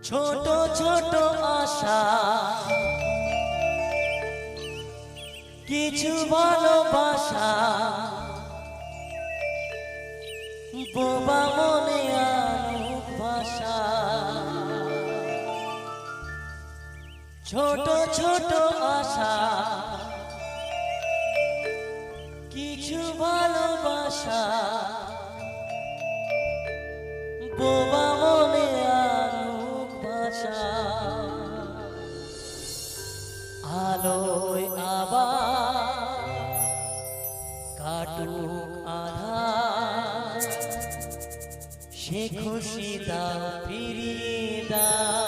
ছোট ছোট আশা কিছু ভালোবাসা বোবা মনে আনুক ভাষা। ছোট ছোট আশা কিছু ভালোবাসা বোবা মনে আনুক ভাষা। আলোয় আবার কাটুক আধার, সে খুশি দাও ফিরিয়ে দাও।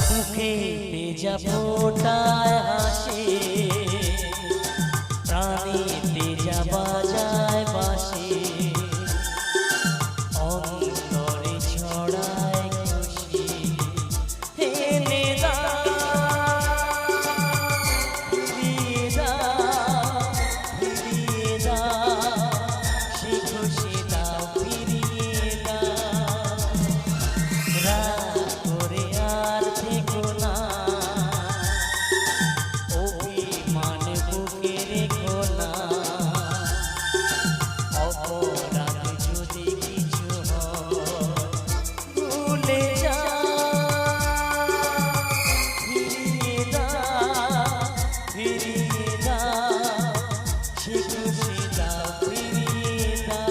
মুখে ভেজা ফোটায় হাসি, প্রাণে ভেজা বাজায় বাঁশি, অন্তরে ছড়ায় খুশি। এনে দাও ফিরিয়ে দাও, ফিরিয়ে দাও, সে খুশি দাও ফিরিয়ে দাও। রাগ করে আর থেকো না, অভিমান বুকে রেখো না। অপরাধ যদি কিছু হয় ভুলে যাও, ফিরিয়ে দাও, ফিরিয়ে দাও, সে খুশি দাও ফিরিয়ে দাও।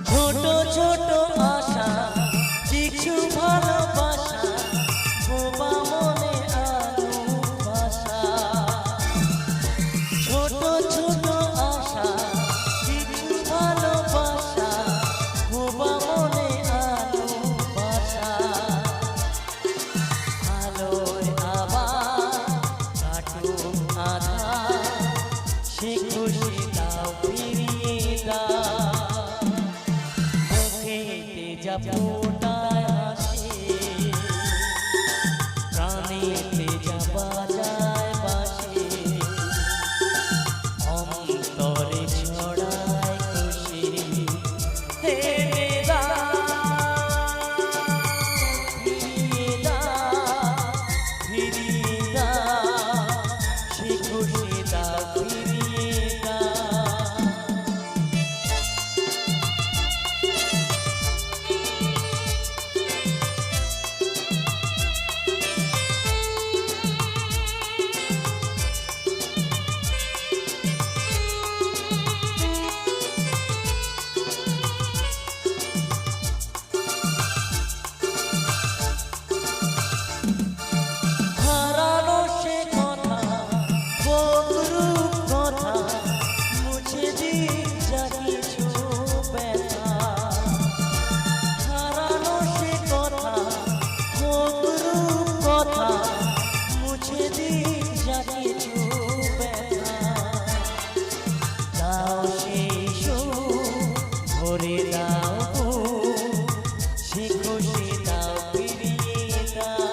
ছোট ছোট আশা কিছু ভালোবাসা বোবা মনে আনুক ভাষা। ছোট ছোট আশা কিছু ভালোবাসা বোবা মনে আনুক ভাষা। আলোয় আবার কাটুক আধার, সে খুশি দাও ফিরিয়ে দাও। ভেজা ফোটায় হাসি, প্রাণে ভেজা বাজায় বাঁশি, অন্তরে ছড়ায় খুশি। এনে দাও ফিরিয়ে দাও, ফিরিয়ে দাও, সে খুশি দাও ফিরিয়ে দাও। হারানো সে কথা বদরূপ কথা মুছে দিই যা কিছু ব্যথা। হারানো সে কথা বদরূপ কথা মুছে দিই যা কিছু ব্যথা। দাও সেই সুখ ভরে দাও বুক, সে খুশি দাও ফিরিয়ে দাও।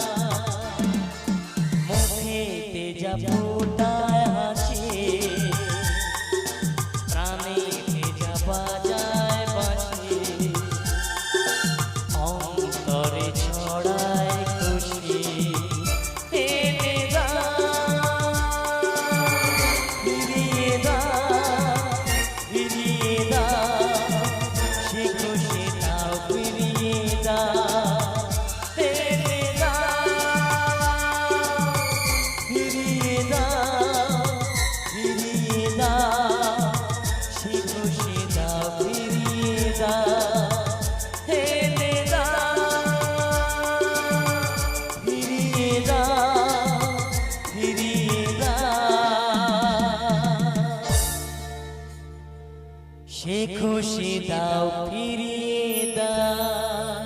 মুখে ভেজা ফোটায় হাসি, প্রাণে ভেজা বাজায় বাঁশি, অন্তরে ছড়ায় খুশি। এনে দাও ফিরিয়ে দাও, ফিরিয়ে দাও, সে খুশি দাও ফিরিয়ে দাও। এনে দাও ফিরিয়ে দাও, খুশি দাও ফিরিয়ে দাও।